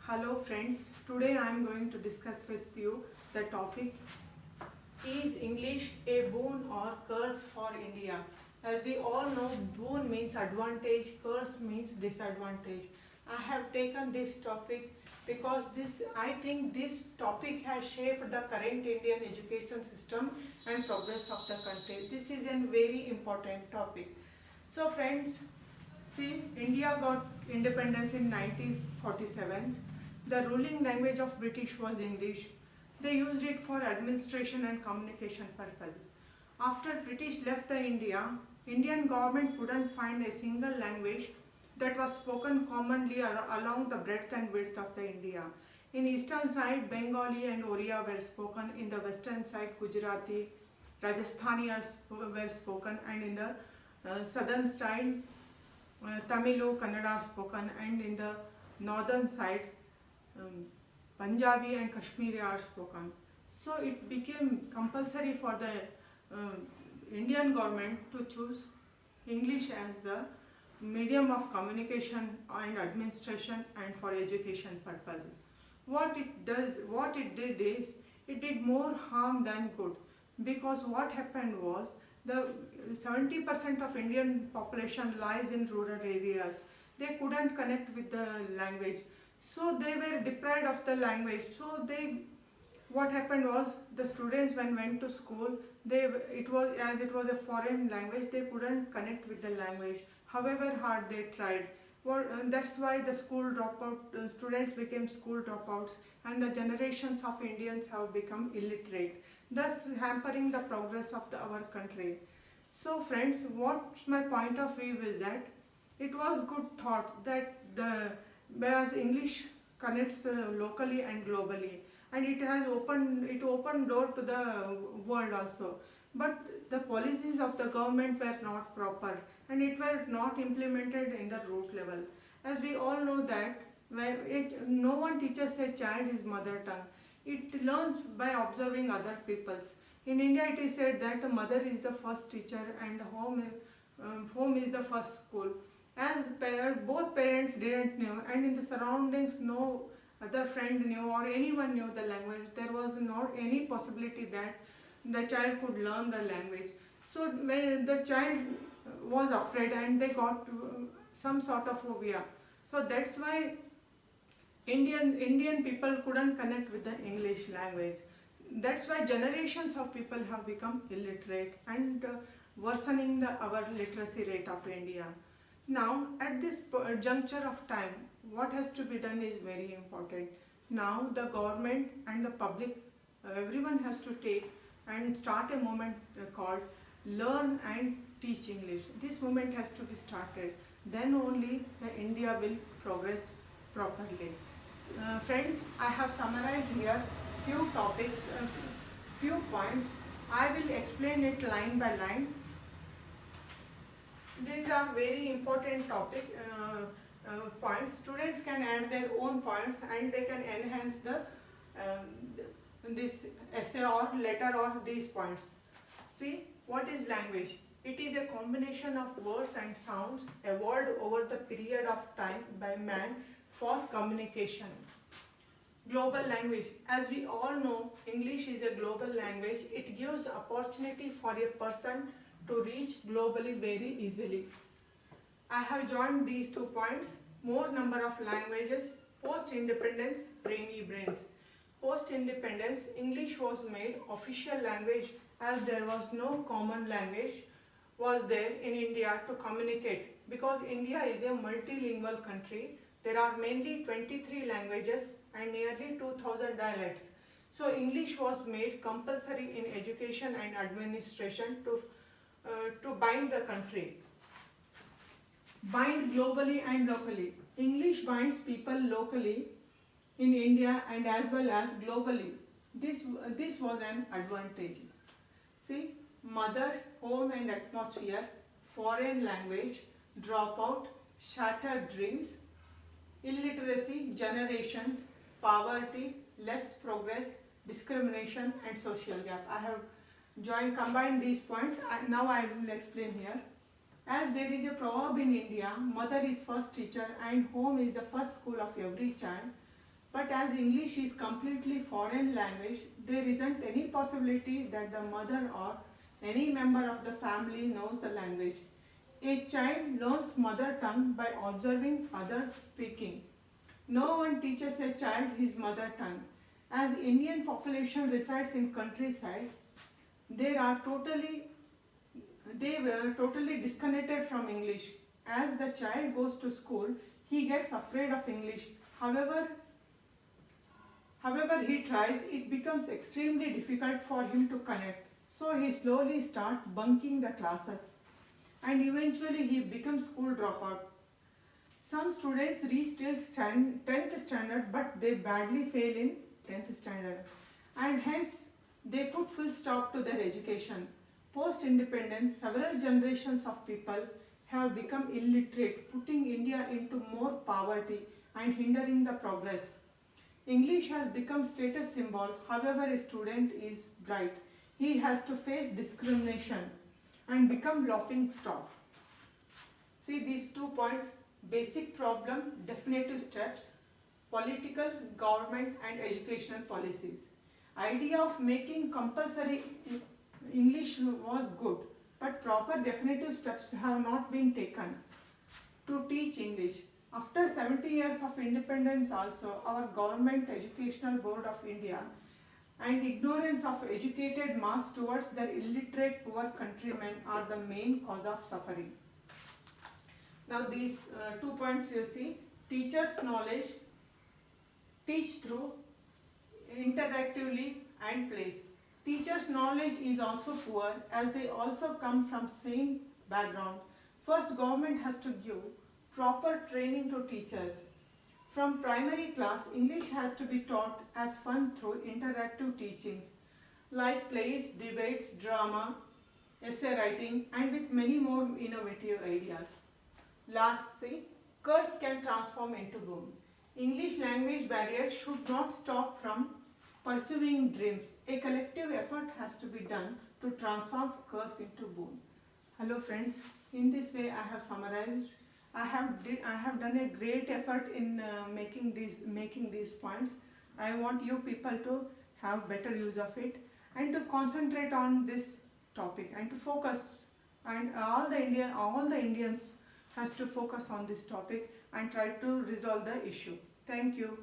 Hello friends, today I am going to discuss with you the topic, is English a boon or curse for India? As we all know, boon means advantage, curse means disadvantage. I have taken this topic because I think this topic has shaped the current Indian education system and progress of the country. This is a very important topic. So friends, see, India got independence in 1947. The ruling language of British was English. They used it for administration and communication purpose. After British left the India, Indian government couldn't find a single language that was spoken commonly along the breadth and width of the India. In eastern side, Bengali and Oriya were spoken. In the western side, Gujarati, Rajasthani were spoken, and in the southern side, Tamilu, Kannada are spoken, and in the northern side, Punjabi and Kashmiri are spoken. So it became compulsory for the Indian government to choose English as the medium of communication and administration and for education purposes. What it did is, it did more harm than good, because what happened was, the 70% of Indian population lies in rural areas. They couldn't connect with the language, so they were deprived of the language. So what happened was, the students when went to school, it was a foreign language, they couldn't connect with the language, however hard they tried. That's why the students became school dropouts, and the generations of Indians have become illiterate, thus hampering the progress of our country. So friends, what's my point of view is that it was good thought that whereas English connects locally and globally, and it opened door to the world also. But the policies of the government were not proper, and it were not implemented in the root level. As we all know that no one teaches a child his mother tongue. It learns by observing other people's. In India, it is said that the mother is the first teacher and the home is the first school. As both parents didn't know, and in the surroundings no other friend knew or anyone knew the language, there was not any possibility that the child could learn the language. So when the child was afraid, and they got some sort of phobia. So that's why Indian people couldn't connect with the English language. That's why generations of people have become illiterate, and worsening our literacy rate of India. Now, at this juncture of time, what has to be done is very important. Now, the government and the public, everyone has to take and start a movement called Learn and Teach English. This movement has to be started. Then only the India will progress properly. Friends, I have summarized here few topics, few points. I will explain it line by line. These are very important points. Students can add their own points, and they can enhance this essay or letter or these points. See, what is language? It is a combination of words and sounds evolved over the period of time by man for communication. Global language. As we all know, English is a global language. It gives opportunity for a person to reach globally very easily. I have joined these 2 points. More number of languages. Post-independence, brainy brains. Post-independence, English was made official language, as there was no common language was there in India to communicate, because India is a multilingual country. There are mainly 23 languages and nearly 2000 dialects. So English was made compulsory in education and administration to bind the country. Bind globally and locally. English binds people locally in India and as well as globally. This was an advantage. See, mother, home and atmosphere, foreign language, dropout, shattered dreams, illiteracy, generations, poverty, less progress, discrimination and social gap. I have combined these points. Now I will explain here. As there is a proverb in India, mother is first teacher and home is the first school of every child. But as English is completely foreign language, there isn't any possibility that the mother or any member of the family knows the language. A child learns mother tongue by observing others speaking. No one teaches a child his mother tongue. As Indian population resides in countryside, they are totally disconnected from English. As the child goes to school, he gets afraid of English. However, However he tries, it becomes extremely difficult for him to connect. So he slowly starts bunking the classes and eventually he becomes school dropout. Some students reach till 10th standard but they badly fail in 10th standard and hence they put full stop to their education. Post independence, several generations of people have become illiterate, putting India into more poverty and hindering the progress. English has become status symbol. However, a student is bright, he has to face discrimination and become laughing stock. See these 2 points: basic problem, definitive steps, political, government and educational policies. Idea of making compulsory English was good, but proper definitive steps have not been taken to teach English. After 70 years of independence also, our government Educational Board of India and ignorance of educated mass towards their illiterate poor countrymen are the main cause of suffering. Now these 2 points you see: teachers' knowledge, teach through interactively and plays. Teachers' knowledge is also poor as they also come from same background. First, government has to give proper training to teachers. From primary class, English has to be taught as fun through interactive teachings like plays, debates, drama, essay writing and with many more innovative ideas. Lastly, curse can transform into boom. English language barriers should not stop from pursuing dreams. A collective effort has to be done to transform curse into boom. Hello friends, in this way I have summarized. I have done a great effort in making these points. I want you people to have better use of it and to concentrate on this topic and to focus, and all the Indians has to focus on this topic and try to resolve the issue. Thank you.